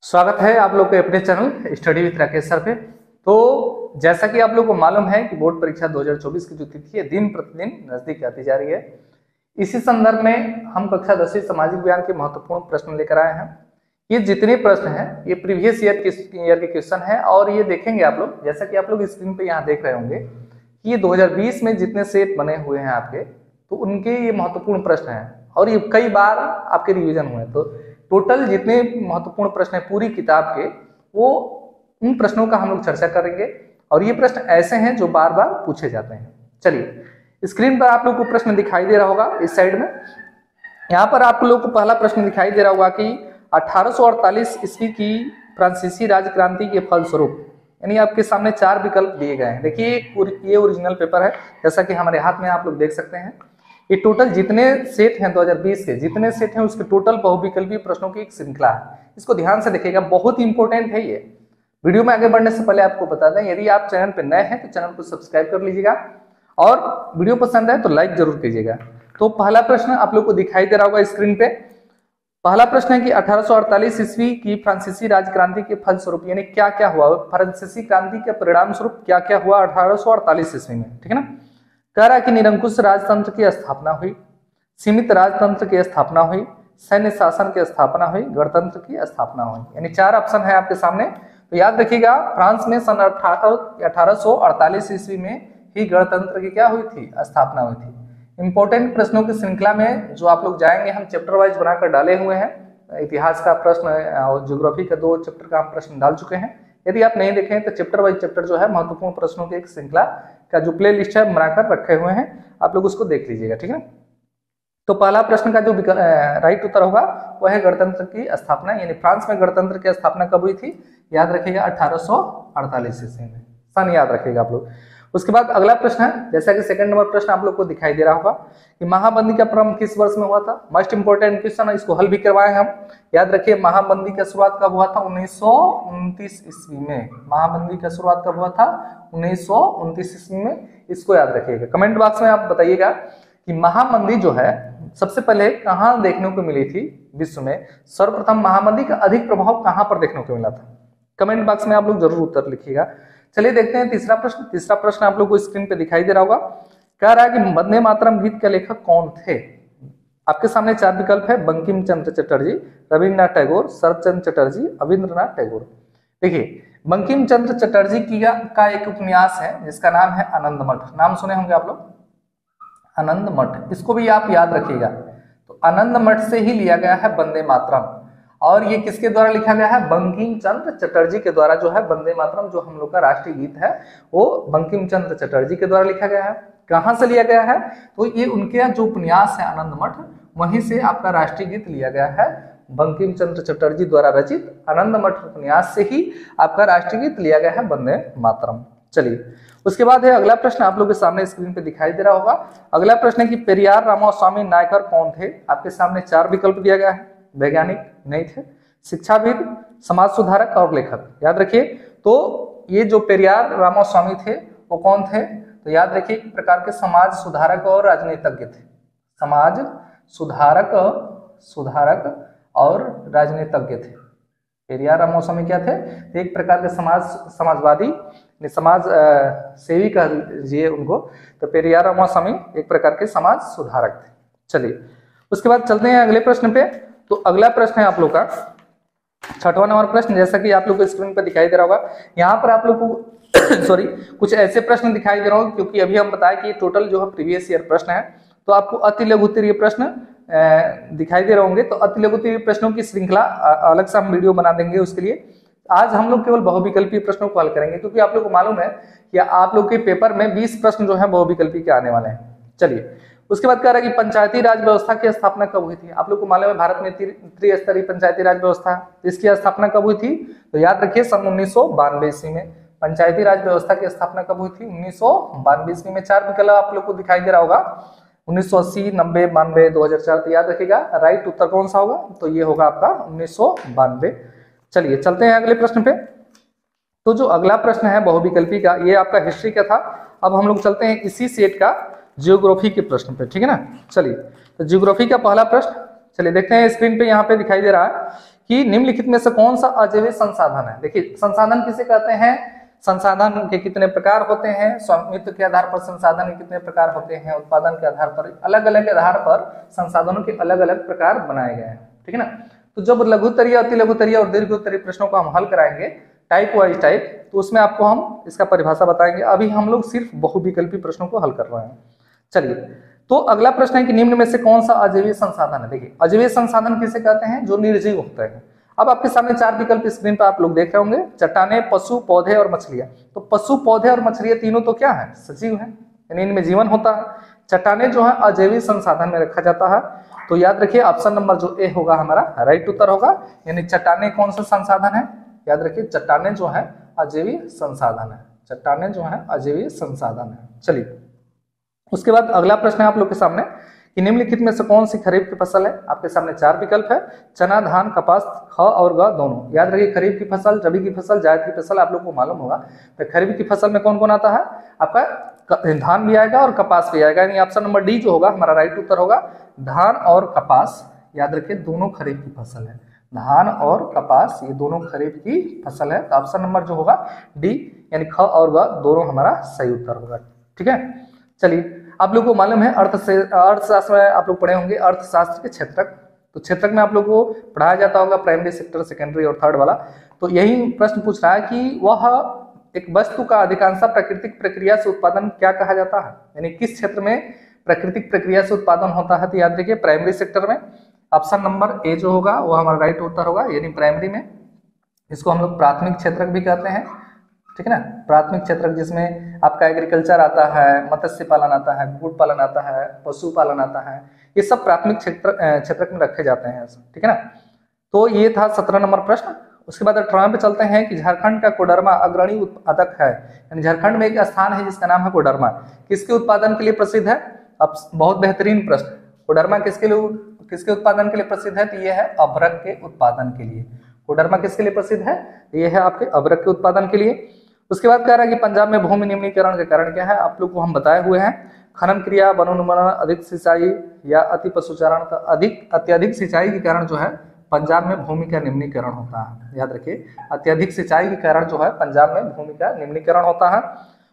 स्वागत है आप लोग के अपने channel study with Rakesh sir पे। तो जैसा कि आप लोग को मालूम है कि बोर्ड परीक्षा 2024 की जो तिथि है दिन प्रतिदिन नजदीक आती जा रही है। इसी संदर्भ में हम कक्षा 10वीं सामाजिक विज्ञान के महत्वपूर्ण प्रश्न लेकर आए हैं। ये जितने प्रश्न हैं ये प्रीवियस ईयर के क्वेश्चन है और ये देखेंगे आप लोग, जैसा कि आप लोग स्क्रीन पे यहाँ देख रहे होंगे कि ये 2020 में जितने सेट बने हुए हैं आपके, तो उनके ये महत्वपूर्ण प्रश्न हैं और ये कई बार आपके रिविजन हुए। तो टोटल जितने महत्वपूर्ण प्रश्न हैं पूरी किताब के, वो उन प्रश्नों का हम लोग चर्चा करेंगे और ये प्रश्न ऐसे हैं जो बार बार पूछे जाते हैं। चलिए स्क्रीन पर आप लोग को प्रश्न दिखाई दे रहा होगा इस साइड में। यहाँ पर आप लोग को पहला प्रश्न दिखाई दे रहा होगा कि 1848 ईस्वी की फ्रांसीसी राज क्रांति के फलस्वरूप, यानी आपके सामने 4 विकल्प दिए गए हैं। देखिए ये ओरिजिनल पेपर है, जैसा कि हमारे हाथ में आप लोग देख सकते हैं। ये टोटल जितने सेट हैं 2020 के जितने सेट हैं उसके टोटल बहुविकल्पी प्रश्नों की एक श्रृंखला है। इसको ध्यान से देखिएगा, बहुत इंपॉर्टेंट है ये। वीडियो में आगे बढ़ने से पहले आपको बता दें, यदि आप चैनल पर नए हैं तो चैनल को सब्सक्राइब कर लीजिएगा और वीडियो पसंद आए तो लाइक जरूर कीजिएगा। तो पहला प्रश्न आप लोग को दिखाई दे रहा होगा स्क्रीन पे। पहला प्रश्न है कि 1848 ईस्वी की फ्रांसीसी राज क्रांति के फलस्वरूप, यानी क्या क्या हुआ, फ्रांसीसी क्रांति के परिणाम स्वरूप क्या क्या हुआ 1848 ईस्वी में, ठीक है ना। कह रहा है कि निरंकुश राजतंत्र की स्थापना हुई, सीमित राजतंत्र की स्थापना हुई, सैन्य शासन की स्थापना हुई, गणतंत्र की स्थापना हुई। यानी 4 ऑप्शन है आपके सामने। तो याद रखिएगा, फ्रांस में सन 1848 ईस्वी में ही गणतंत्र की क्या हुई थी, स्थापना हुई थी। इंपॉर्टेंट प्रश्नों की श्रृंखला में जो आप लोग जाएंगे, हम चैप्टर वाइज बनाकर डाले हुए हैं। इतिहास का प्रश्न और ज्योग्राफी का 2 चैप्टर का हम प्रश्न डाल चुके हैं। यदि आप नहीं देखें तो चैप्टर वाइज चैप्टर जो है महत्वपूर्ण प्रश्नों की एक श्रृंखला का जो प्ले लिस्ट है बनाकर रखे हुए हैं, आप लोग उसको देख लीजिएगा, ठीक है। तो पहला प्रश्न का जो राइट उत्तर होगा वह है गणतंत्र की स्थापना, यानी फ्रांस में गणतंत्र की स्थापना कब हुई थी, याद रखिएगा 1848 ईस्वी में। सन याद रखिएगा आप लोग। उसके बाद अगला प्रश्न है, जैसा कि सेकंड नंबर प्रश्न आप लोग को दिखाई दे रहा होगा कि महाबंदी का प्रारंभ किस वर्ष में हुआ था। मोस्ट इंपोर्टेंट क्वेश्चन है, इसको हल भी करवाए हम। याद रखिए महाबंदी का शुरुआत कब हुआ था, 1929 ईस्वी में। महाबंदी का शुरुआत कब हुआ था, 1929 ईस्वी में। इसको याद रखिएगा। कमेंट बॉक्स में आप बताइएगा कि महाबंदी जो है सबसे पहले कहाँ देखने को मिली थी विश्व में, सर्वप्रथम महाबंदी का अधिक प्रभाव कहाँ पर देखने को मिला था। कमेंट बॉक्स में आप लोग जरूर उत्तर लिखिएगा। चलिए देखते हैं तीसरा प्रश्न। तीसरा प्रश्न आप लोग को स्क्रीन पे दिखाई दे रहा होगा। कह रहा है कि वंदे मातरम गीत के लेखक कौन थे। आपके सामने 4 विकल्प है, बंकिम चंद्र चटर्जी, रविन्द्रनाथ टैगोर, शरदचंद्र चटर्जी, अविंद्रनाथ टैगोर। देखिए बंकिम चंद्र चटर्जी का एक उपन्यास है जिसका नाम है आनंद मठ। नाम सुने होंगे आप लोग, आनंद मठ। इसको भी आप याद रखिएगा। तो आनंद मठ से ही लिया गया है वंदे मातरम, और ये किसके द्वारा लिखा गया है, बंकिम चंद्र चटर्जी के द्वारा जो है वंदे मातरम जो हम लोग का राष्ट्रीय गीत है वो बंकिम चंद्र चटर्जी के द्वारा लिखा गया है। कहाँ से लिया गया है, तो ये उनके जो उपन्यास है आनंद मठ, वहीं से आपका राष्ट्रीय गीत लिया गया है। बंकिम चंद्र चटर्जी द्वारा रचित आनंद मठ उपन्यास से ही आपका राष्ट्रीय गीत लिया गया है वंदे मातरम। चलिए उसके बाद है अगला प्रश्न, आप लोग के सामने स्क्रीन पे दिखाई दे रहा होगा। अगला प्रश्न है कि पेरियार रामास्वामी नायकर कौन थे। आपके सामने 4 विकल्प दिया गया है। वैज्ञानिक नहीं थे, शिक्षाविद, समाज सुधारक और लेखक। याद रखिए, तो ये जो पेरियार रामास्वामी थे वो कौन थे, तो याद रखिए एक प्रकार के समाज सुधारक और राजनीतिज्ञ थे। समाज सुधारक और राजनीतिज्ञ थे। पेरियार रामास्वामी क्या थे, तो एक प्रकार के समाजवादी, समाज सेवी कह लीजिए उनको। तो पेरियार रामास्वामी एक प्रकार के समाज सुधारक थे। चलिए उसके बाद चलते हैं अगले प्रश्न पे। तो अगला प्रश्न है आप लोग का 6वां नंबर प्रश्न, जैसा कि आप लोग को स्क्रीन पर दिखाई दे रहा होगा। यहाँ पर आप लोग को सॉरी कुछ ऐसे प्रश्न दिखाई दे रहा होगा, क्योंकि अभी हम बताएं कि टोटल जो है प्रीवियस ईयर प्रश्न है। तो आपको अति लघु उत्तरीय प्रश्न दिखाई दे रहे होंगे। तो अति लघु उत्तरीय प्रश्नों की श्रृंखला अलग से हम वीडियो बना देंगे उसके लिए। आज हम लोग केवल बहुविकल्पीय प्रश्नों को हल करेंगे, क्योंकि आप लोग को मालूम है कि आप लोग के पेपर में 20 प्रश्न जो है बहुविकल्पी के आने वाले हैं। चलिए उसके बाद कह रहा है कि पंचायती राज व्यवस्था की स्थापना कब हुई थी। आप लोग को मालूम है भारत में त्रिस्तरीय पंचायती राज व्यवस्था है, इसकी स्थापना कब हुई थी, तो याद रखिए सन 1992 ईस्वी में। पंचायती राज व्यवस्था की स्थापना कब हुई थी, 1992 ईस्वी में। 4 विकल्प आप लोग को दिखाई दे रहा होगा, 1980, 90, 92, 2004। तो याद रखिएगा राइट उत्तर कौन सा होगा, तो ये होगा आपका 1992। चलिए चलते हैं अगले प्रश्न पे। तो जो अगला प्रश्न है बहुविकल्पी का, ये आपका हिस्ट्री का था। अब हम लोग चलते हैं इसी सेट का जियोग्राफी के प्रश्न पे, ठीक है ना। चलिए तो जियोग्राफी का पहला प्रश्न, चलिए देखते हैं स्क्रीन पे। यहाँ पे दिखाई दे रहा है कि निम्नलिखित में से कौन सा अजैविक संसाधन है। देखिए संसाधन किसे कहते हैं, संसाधन के कितने प्रकार होते हैं, स्वामित्व के आधार पर संसाधन के कितने प्रकार होते हैं, उत्पादन के आधार पर, अलग अलग आधार पर संसाधनों के अलग अलग प्रकार बनाए गए हैं, ठीक है ना। तो जब लघुत्तरीय, अति लघुत्तरीय और दीर्घोत्तरीय प्रश्नों को हम हल कराएंगे टाइप वाइज टाइप, तो उसमें आपको हम इसका परिभाषा बताएंगे। अभी हम लोग सिर्फ बहुविकल्पी प्रश्नों को हल कर रहे हैं। चलिए, तो अगला प्रश्न है कि निम्न में से कौन सा अजैविक संसाधन है। देखिए अजैविक संसाधन किसे कहते हैं, जो निर्जीव होते हैं। अब आपके सामने 4 विकल्प स्क्रीन पर आप लोग देख रहे होंगे, चट्टाने, पशु, पौधे और मछलियां। तो पशु, पौधे और मछलियां तीनों तो क्या है, सजीव है, यानी इनमें जीवन होता है। चट्टाने जो है अजैविक संसाधन में रखा जाता है। तो याद रखिए ऑप्शन नंबर जो ए होगा हमारा राइट उत्तर होगा, यानी चट्टाने कौन सा संसाधन है, याद रखिए चट्टाने जो है अजैविक संसाधन है, चट्टाने जो है अजैविक संसाधन है। चलिए, उसके बाद अगला प्रश्न है आप लोग के सामने कि निम्नलिखित में से कौन सी खरीफ की फसल है। आपके सामने 4 विकल्प है, चना, धान, कपास, ख और ग दोनों। याद रखिए खरीफ की फसल, रबी की फसल, जायद की फसल आप लोग को मालूम होगा। तो खरीफ की फसल में कौन कौन आता है, आपका धान भी आएगा और कपास भी आएगा, यानी ऑप्शन नंबर डी जो होगा हमारा राइट उत्तर होगा। धान और कपास याद रखिए दोनों खरीफ की फसल है, धान और कपास ये दोनों खरीफ की फसल है। तो ऑप्शन नंबर जो होगा डी यानी ख और ग दोनों हमारा सही उत्तर होगा, ठीक है। चलिए, आप लोगों को मालूम है अर्थशास्त्र में आप लोग पढ़े होंगे अर्थशास्त्र के क्षेत्रक। तो क्षेत्रक में आप लोगों को पढ़ाया जाता होगा प्राइमरी सेक्टर, सेकेंडरी और थर्ड वाला। तो यही प्रश्न पूछ रहा है कि वह एक वस्तु का अधिकांशतः प्राकृतिक प्रक्रिया से उत्पादन क्या कहा जाता है, यानी किस क्षेत्र में प्राकृतिक प्रक्रिया से उत्पादन होता है। तो याद रखिए प्राइमरी सेक्टर में। ऑप्शन नंबर ए जो होगा वो हमारा राइट उत्तर होगा, यानी प्राइमरी में। इसको हम लोग प्राथमिक क्षेत्रक भी कहते हैं, ठीक है ना। प्राथमिक क्षेत्रक जिसमें आपका एग्रीकल्चर आता है, मत्स्य पालन आता है, कुक्कुट पालन आता है, पशु पालन आता है, ये सब प्राथमिक क्षेत्रक में रखे जाते हैं, ठीक है ना। तो ये था 17 नंबर प्रश्न। उसके बाद 18 पे चलते हैं कि झारखंड का कोडरमा अग्रणी उत्पादक है, यानी झारखंड में एक स्थान है जिसका नाम है कोडरमा, किसके उत्पादन के लिए प्रसिद्ध है। अब बहुत बेहतरीन प्रश्न, कोडरमा किसके उत्पादन के लिए प्रसिद्ध है, तो ये है अभ्रक के उत्पादन के लिए। कोडरमा किसके लिए प्रसिद्ध है, ये है आपके अभ्रक के उत्पादन के लिए। उसके बाद कह रहा है कि पंजाब में भूमि निम्नीकरण के कारण क्या है, आप लोग को हम बताए हुए हैं, खनन क्रिया, वनोन्मूलन, अधिक सिंचाई या अति पशुचारण। तो अत्यधिक सिंचाई के कारण जो है पंजाब में भूमि का निम्नीकरण होता है। याद रखिए अत्यधिक सिंचाई के कारण जो है पंजाब में भूमि का निम्नीकरण होता है।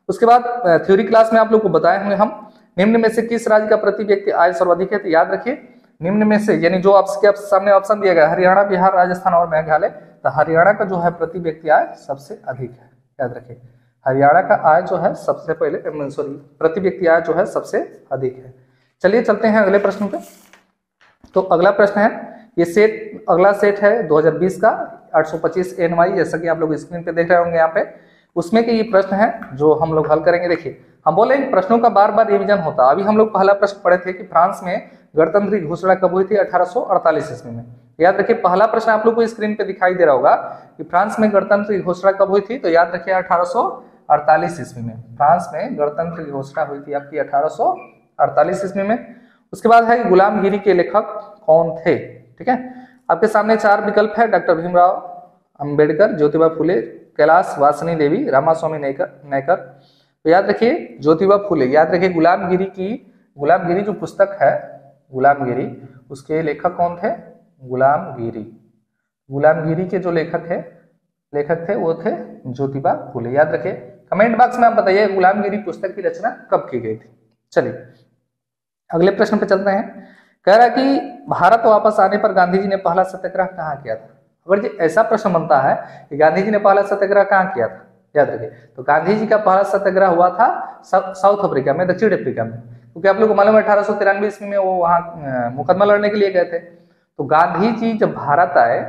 उसके बाद थ्योरी क्लास में आप लोग को बताए हुए हम, निम्न में से किस राज्य का प्रति व्यक्ति आय सर्वाधिक है। तो याद रखिए निम्न में से यानी जो आपके सामने ऑप्शन दिया गया हरियाणा, बिहार, राजस्थान और मेघालय, तो हरियाणा का जो है प्रति व्यक्ति आय सबसे अधिक है। याद रखिए हरियाणा का आय जो है सबसे पहले प्रति व्यक्ति आय जो है सबसे अधिक है। चलिए चलते हैं अगले प्रश्न पे। तो अगला प्रश्न है, ये सेट अगला सेट है 2020 का 825 NY, जैसा कि आप लोग स्क्रीन पे देख रहे होंगे यहाँ पे, उसमें के ये प्रश्न है जो हम लोग हल करेंगे। देखिए हम बोले प्रश्नों का बार बार रिवीजन होता। अभी हम लोग पहला प्रश्न पढ़े थे कि फ्रांस में गणतंत्र की घोषणा कब हुई थी, 1848 ईस्वी में। याद रखिए पहला प्रश्न आप लोग को स्क्रीन पे दिखाई दे रहा होगा कि फ्रांस में गणतंत्र की घोषणा कब हुई थी। तो याद रखिए 1848 ईस्वी में फ्रांस में गणतंत्र की घोषणा हुई थी आपकी 1848 ईस्वी में। उसके बाद है गुलामगिरी के लेखक कौन थे, ठीक है। आपके सामने 4 विकल्प है, डॉक्टर भीमराव अंबेडकर, ज्योतिबा फुले, कैलाश वासनी देवी, रामास्वामी नेकर। तो याद रखिए ज्योतिबा फुले। याद रखिए गुलामगिरी जो पुस्तक है गुलामगिरी, उसके लेखक कौन थे, गुलामगिरी के जो लेखक थे वो थे ज्योतिबा फुले। याद रखिए कमेंट बॉक्स में आप बताइए गुलामगिरी पुस्तक की रचना कब की गई थी। चलिए अगले प्रश्न पे चलते हैं। कह रहा है कि भारत वापस आने पर गांधी जी ने पहला सत्याग्रह कहाँ किया था। अगर जी ऐसा प्रश्न बनता है कि गांधी जी ने पहला सत्याग्रह कहाँ किया था, याद रखिए तो गांधी जी का पहला सत्याग्रह हुआ था साउथ अफ्रीका में, दक्षिण अफ्रीका में, क्योंकि आप लोग को मालूम है 1893 ईस्वी में वो वहां मुकदमा लड़ने के लिए गए थे। तो गांधी जी जब भारत आए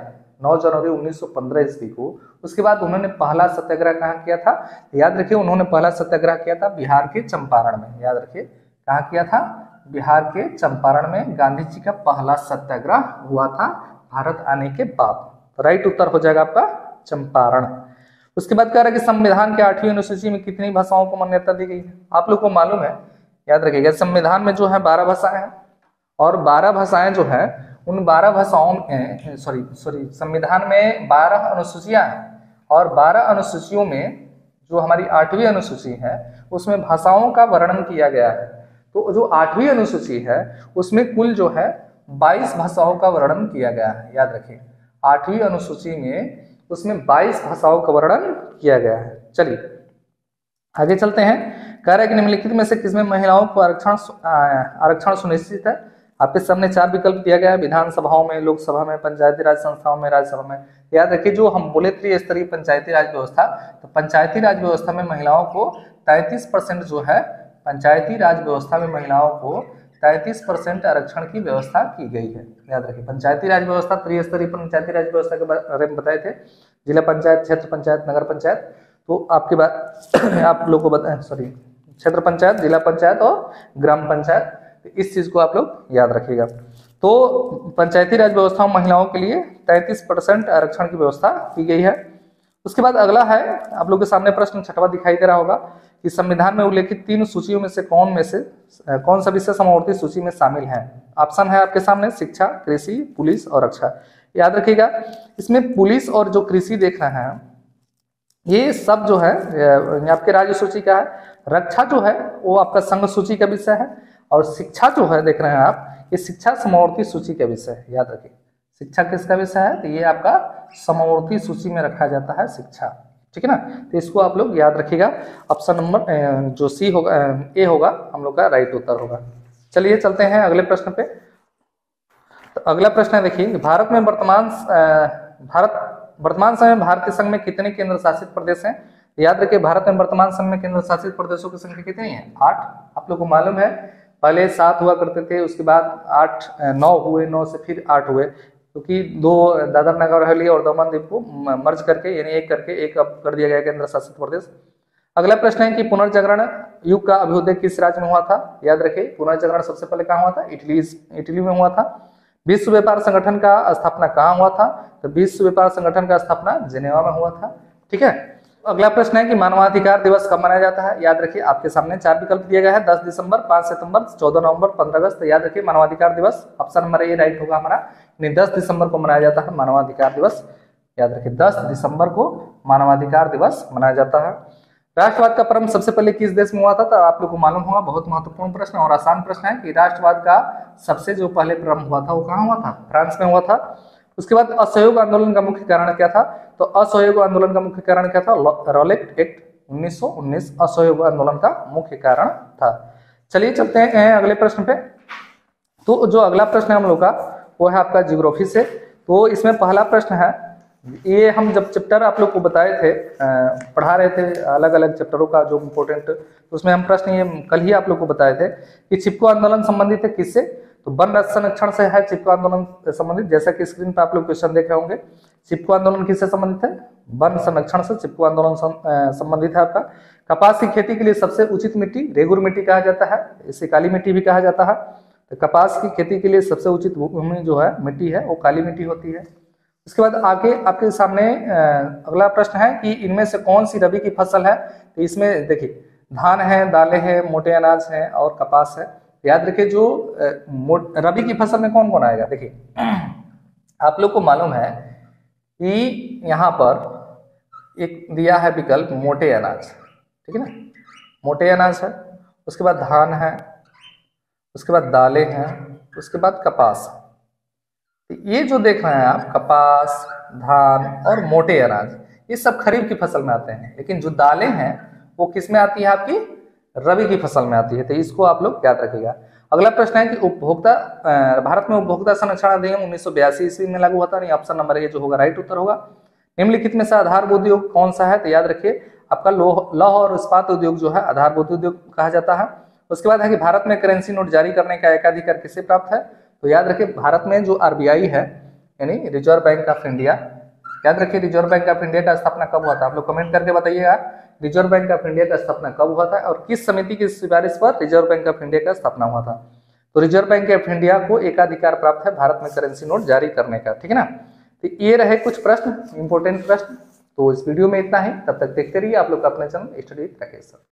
9 जनवरी 1915 ईस्वी को, उसके बाद उन्होंने पहला सत्याग्रह कहाँ किया था। याद रखिए उन्होंने पहला सत्याग्रह किया था बिहार के चंपारण में। याद रखिए कहाँ किया था, बिहार के चंपारण में गांधी जी का पहला सत्याग्रह हुआ था भारत आने के बाद। तो राइट उत्तर हो जाएगा आपका चंपारण। उसके बाद कह रहा है कि संविधान के 8वीं अनुसूची में कितनी भाषाओं को मान्यता दी गई है। आप लोग को मालूम है, याद रखिएगा संविधान में जो है 12 भाषाएं हैं, और 12 भाषाएं जो है उन 12 भाषाओं में संविधान में 12 अनुसूचियां हैं, और 12 अनुसूचियों में जो हमारी 8वीं अनुसूची है उसमें भाषाओं का वर्णन किया गया है। तो जो 8वीं अनुसूची है उसमें कुल जो है 22 भाषाओं का वर्णन किया गया है। याद रखिए 8वीं अनुसूची में उसमें 22 भाषाओं का वर्णन किया गया है। चलिए आगे चलते हैं। कह रहा है कि निम्नलिखित में से किसमें महिलाओं को आरक्षण सुनिश्चित है। आपके सामने 4 विकल्प दिया गया है, विधानसभाओं में, लोकसभा में, पंचायती राज संस्थाओं में, राज्यसभा में। याद रखिए जो हम बोले त्रिस्तरीय पंचायती राज व्यवस्था, तो पंचायती राज व्यवस्था में महिलाओं को 33% जो है, पंचायती राज व्यवस्था में महिलाओं को 33% आरक्षण की व्यवस्था की गई है। याद रखिए पंचायती राज व्यवस्था, त्रिस्तरीय पंचायती राज व्यवस्था के बारे में बताए थे, जिला पंचायत, क्षेत्र पंचायत, नगर पंचायत। तो आपकी बात आप लोग को बताएं, सॉरी, क्षेत्र पंचायत, जिला पंचायत और ग्राम पंचायत, तो इस चीज को आप लोग याद रखिएगा। तो पंचायती राज व्यवस्था में महिलाओं के लिए 33% आरक्षण की व्यवस्था की गई है। उसके बाद अगला है, आप लोग के सामने प्रश्न 6वां दिखाई दे रहा होगा कि संविधान में उल्लेखित 3 सूचियों में से कौन सा विषय समवर्ती सूची में शामिल है। ऑप्शन है आपके सामने शिक्षा, कृषि, पुलिस और रक्षा। याद रखिएगा इसमें पुलिस और जो कृषि देख रहे हैं ये सब जो है आपके राज्य सूची का है। रक्षा जो है वो आपका संघ सूची का विषय है, और शिक्षा जो है देख रहे हैं आप, ये शिक्षा समवर्ती सूची का विषय है। याद रखिए शिक्षा किसका विषय है, तो ये आपका समवर्ती सूची में रखा जाता है शिक्षा, ठीक है ना। तो इसको आप लोग याद रखिएगा। ऑप्शन नंबर जो सी होगा, ए होगा हम लोग का राइट उत्तर होगा। चलिए चलते हैं अगले प्रश्न पे। तो अगला प्रश्न है, देखिए भारत वर्तमान समय में भारतीय संघ में कितने केंद्र शासित प्रदेश हैं। याद रखिए भारत में वर्तमान समय में केंद्र शासित प्रदेशों की संख्या कितनी है, 8। आप लोग को मालूम है पहले 7 हुआ करते थे, उसके बाद 9 हुए, 9 से फिर 8 हुए, क्योंकि 2 दादर नगर हवेली और दमन द्वीप को मर्ज करके यानी एक करके एक अब कर दिया गया केंद्र शासित प्रदेश। अगला प्रश्न है कि पुनर्जागरण युग का अभ्युदय किस राज्य में हुआ था। याद रखिए पुनर्जागरण सबसे पहले कहाँ हुआ था, इटली में हुआ था। विश्व व्यापार संगठन का स्थापना कहाँ हुआ था, तो विश्व व्यापार संगठन का स्थापना जिनेवा में हुआ था, ठीक है। अगला प्रश्न है कि मानवाधिकार दिवस कब मनाया जाता है। याद रखिए आपके सामने 4 विकल्प दिए गए हैं, 10 दिसंबर, 5 सितंबर, 14 नवंबर, 15 अगस्त। याद रखिए मानवाधिकार दिवस ऑप्शन नंबर ए राइट होगा हमारा, 10 दिसंबर को मनाया जाता है मानवाधिकार दिवस। याद रखिए 10 दिसंबर को मानवाधिकार दिवस मनाया जाता है। राष्ट्रवाद का प्रारंभ सबसे पहले किस देश में हुआ था, तो आप लोग को मालूम होगा, बहुत महत्वपूर्ण प्रश्न और आसान प्रश्न है कि राष्ट्रवाद का सबसे जो पहले प्रारंभ हुआ था वो कहाँ हुआ था, फ्रांस में हुआ था। उसके बाद असहयोग आंदोलन का मुख्य कारण क्या था, तो असहयोग आंदोलन का मुख्य कारण क्या था, रॉलेट एक्ट 1919 असहयोग आंदोलन का मुख्य कारण था। चलिए चलते हैं अगले प्रश्न पे। तो जो अगला प्रश्न है हम लोग का वो है आपका ज्योग्राफी से। तो इसमें पहला प्रश्न है, ये हम जब चैप्टर आप लोग को बताए थे, पढ़ा रहे थे अलग अलग चैप्टरों का जो इम्पोर्टेंट, तो उसमें हम प्रश्न ये कल ही आप लोग को बताए थे कि चिपको आंदोलन संबंधित है किससे, तो वन संरक्षण से है चिपको आंदोलन संबंधित। जैसा कि स्क्रीन पर आप लोग क्वेश्चन देख रहे होंगे, चिपको आंदोलन किससे संबंधित है, वन संरक्षण से चिपको आंदोलन संबंधित है आपका। कपास की खेती के लिए सबसे उचित मिट्टी रेगुर मिट्टी कहा जाता है, इसे काली मिट्टी भी कहा जाता है। तो कपास की खेती के लिए सबसे उचित भूमि जो है मिट्टी है वो काली मिट्टी होती है। उसके बाद आगे आपके सामने अगला प्रश्न है कि इनमें से कौन सी रबी की फसल है। तो इसमें देखिए धान है, दालें हैं, मोटे अनाज है और कपास है। याद रखिए जो रबी की फसल में कौन कौन आएगा, देखिए आप लोग को मालूम है कि यहाँ पर एक दिया है विकल्प मोटे अनाज, ठीक है ना, मोटे अनाज है, उसके बाद धान है, उसके बाद दालें हैं, उसके बाद कपास। ये जो देख रहे हैं आप कपास, धान और मोटे अनाज, ये सब खरीफ की फसल में आते हैं, लेकिन जो दालें हैं वो किस में आती है, आपकी रबी की फसल में आती है। तो इसको आप लोग याद रखिएगा। अगला प्रश्न है कि उपभोक्ता भारत में उपभोक्ता संरक्षण अधिनियम 1982 ईस्वी में लागू हुआ था। ऑप्शन नंबर ए जो होगा राइट उत्तर होगा। निम्नलिखित में से आधारभूत उद्योग कौन सा है, तो याद रखिए आपका लौह और इस्पात उद्योग जो है आधारभूत उद्योग कहा जाता है। उसके बाद है कि भारत में करेंसी नोट जारी करने का एकाधिकार किसे प्राप्त है, तो याद रखिए भारत में जो आरबीआई है यानी रिजर्व बैंक ऑफ इंडिया, याद रखिए रिजर्व बैंक ऑफ इंडिया का स्थापना कब हुआ था, आप लोग कमेंट करके बताइएगा रिजर्व बैंक ऑफ इंडिया का स्थापना कब हुआ था और किस समिति की सिफारिश पर रिजर्व बैंक ऑफ इंडिया का स्थापना हुआ था। तो रिजर्व बैंक ऑफ इंडिया को एकाधिकार प्राप्त है भारत में करेंसी नोट जारी करने का, ठीक है ना। तो ये रहे कुछ प्रश्न, इंपोर्टेंट प्रश्न। तो इस वीडियो में इतना ही, तब तक देखते रहिए आप लोग का अपना channel study with Rakesh sir.